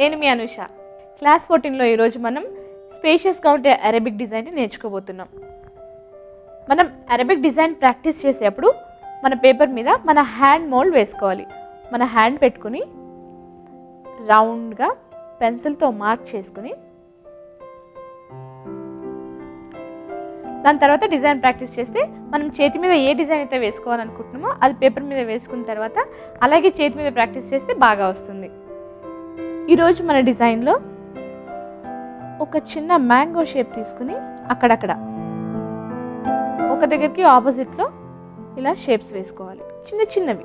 నేను మీ అనుష. క్లాస్ 14లో ఈరోజు మనం స్పేషియస్గా ఉండే అరబిక్ డిజైన్ని నేర్చుకోబోతున్నాం. మనం అరబిక్ డిజైన్ ప్రాక్టీస్ చేసేటప్పుడు మన పేపర్ మీద మన హ్యాండ్ మోల్డ్ వేసుకోవాలి. మన హ్యాండ్ పెట్టుకుని రౌండ్గా పెన్సిల్తో మార్క్ చేసుకుని దాని తర్వాత డిజైన్ ప్రాక్టీస్ చేస్తే మనం చేతి మీద ఏ డిజైన్ అయితే వేసుకోవాలనుకుంటున్నామో అది పేపర్ మీద వేసుకున్న తర్వాత అలాగే చేతి మీద ప్రాక్టీస్ చేస్తే బాగా వస్తుంది. ఈరోజు మన డిజైన్లో ఒక చిన్న మ్యాంగో షేప్ తీసుకుని అక్కడక్కడ ఒక దగ్గరికి ఆపోజిట్లో ఇలా షేప్స్ వేసుకోవాలి, చిన్న చిన్నవి.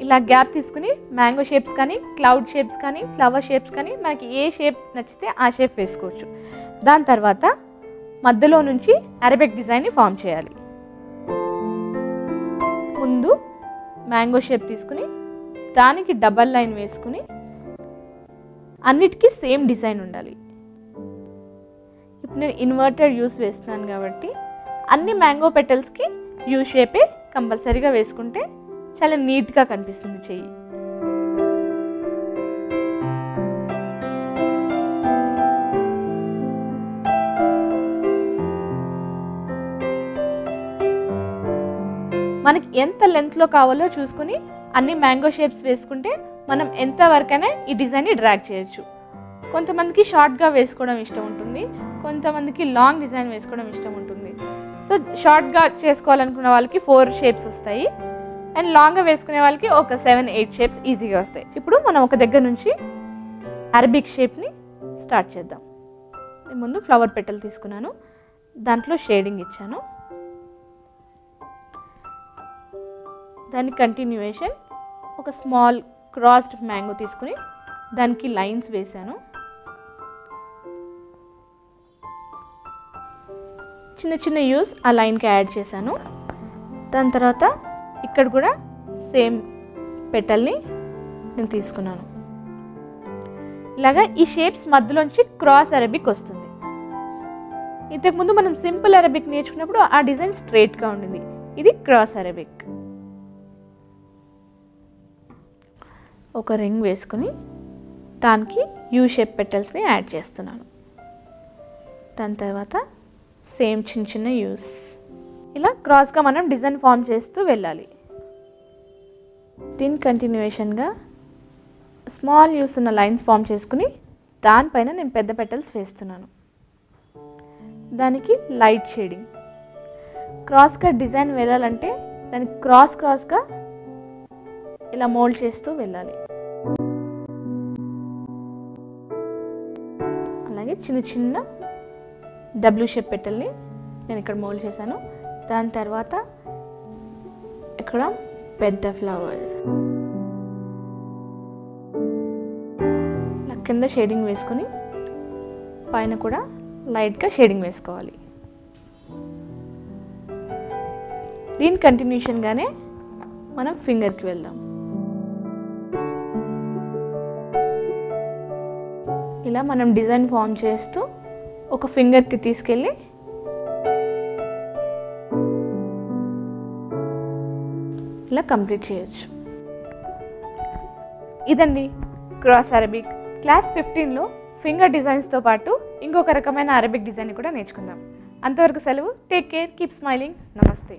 ఇలా గ్యాప్ తీసుకుని మ్యాంగో షేప్స్ కానీ, క్లౌడ్ షేప్స్ కానీ, ఫ్లవర్ షేప్స్ కానీ మనకి ఏ షేప్ నచ్చితే ఆ షేప్ వేసుకోవచ్చు. దాని తర్వాత మధ్యలో నుంచి అరబిక్ డిజైన్ని ఫామ్ చేయాలి. ముందు మ్యాంగో షేప్ తీసుకుని దానికి డబల్ లైన్ వేసుకుని అన్నిటికీ సేమ్ డిజైన్ ఉండాలి. ఇప్పుడు నేను ఇన్వర్టెడ్ యూస్ వేస్తున్నాను కాబట్టి అన్ని మ్యాంగో పెటల్స్కి యూ షేపే కంపల్సరీగా వేసుకుంటే చాలా నీట్గా కనిపిస్తుంది చెయ్యి. మనకి ఎంత లెంత్లో కావాలో చూసుకుని అన్ని మ్యాంగో షేప్స్ వేసుకుంటే మనం ఎంత వరకైనా ఈ డిజైన్ని డ్రాగ్ చేయొచ్చు. కొంతమందికి షార్ట్గా వేసుకోవడం ఇష్టం ఉంటుంది, కొంతమందికి లాంగ్ డిజైన్ వేసుకోవడం ఇష్టం ఉంటుంది. సో షార్ట్గా చేసుకోవాలనుకున్న వాళ్ళకి 4 షేప్స్ వస్తాయి అండ్ లాంగ్గా వేసుకునే వాళ్ళకి ఒక 7-8 షేప్స్ ఈజీగా వస్తాయి. ఇప్పుడు మనం ఒక దగ్గర నుంచి అరబిక్ షేప్ని స్టార్ట్ చేద్దాం. నేను ముందు ఫ్లవర్ పెటల్ తీసుకున్నాను, దాంట్లో షేడింగ్ ఇచ్చాను. దాని కంటిన్యూయేషన్ ఒక స్మాల్ క్రాస్డ్ మ్యాంగో తీసుకుని దానికి లైన్స్ వేసాను. చిన్న చిన్న యూస్ ఆ లైన్కి యాడ్ చేశాను. దాని తర్వాత ఇక్కడ కూడా సేమ్ పెటల్ని నేను తీసుకున్నాను. ఇలాగా ఈ షేప్స్ మధ్యలోంచి క్రాస్ అరబిక్ వస్తుంది. ఇంతకుముందు మనం సింపుల్ అరబిక్ నేర్చుకున్నప్పుడు ఆ డిజైన్ స్ట్రైట్గా ఉండింది, ఇది క్రాస్ అరబిక్. ఒక రింగ్ వేసుకుని దానికి యూ షేప్ పెటల్స్ని యాడ్ చేస్తున్నాను. దాని తర్వాత సేమ్ చిన్న చిన్న యూస్ ఇలా క్రాస్గా మనం డిజైన్ ఫామ్ చేస్తూ వెళ్ళాలి. దీని కంటిన్యూయేషన్గా స్మాల్ యూస్ ఉన్న లైన్స్ ఫామ్ చేసుకుని దానిపైన నేను పెద్ద పెటల్స్ వేస్తున్నాను. దానికి లైట్ షేడింగ్. క్రాస్గా డిజైన్ వెళ్ళాలంటే దానికి క్రాస్గా ఇలా మోల్డ్ చేస్తూ వెళ్ళాలి. అలాగే చిన్న చిన్న డబ్ల్యూ షేప్ పెటల్ని నేను ఇక్కడ మోల్డ్ చేశాను. దాని తర్వాత ఇక్కడ పెద్ద ఫ్లవర్ కింద షేడింగ్ వేసుకొని పైన కూడా లైట్గా షేడింగ్ వేసుకోవాలి. దీని కంటిన్యూషన్గానే మనం ఫింగర్కి వెళ్దాం. ఇలా మనం డిజైన్ ఫామ్ చేస్తూ ఒక ఫింగర్కి తీసుకెళ్ళి ఇలా కంప్లీట్ చేయొచ్చు. ఇదండి క్రాస్ అరబిక్. క్లాస్ 15లో ఫింగర్ డిజైన్స్తో పాటు ఇంకొక రకమైన అరబిక్ డిజైన్ కూడా నేర్చుకుందాం. అంతవరకు సెలవు. Take care, keep smiling. నమస్తే.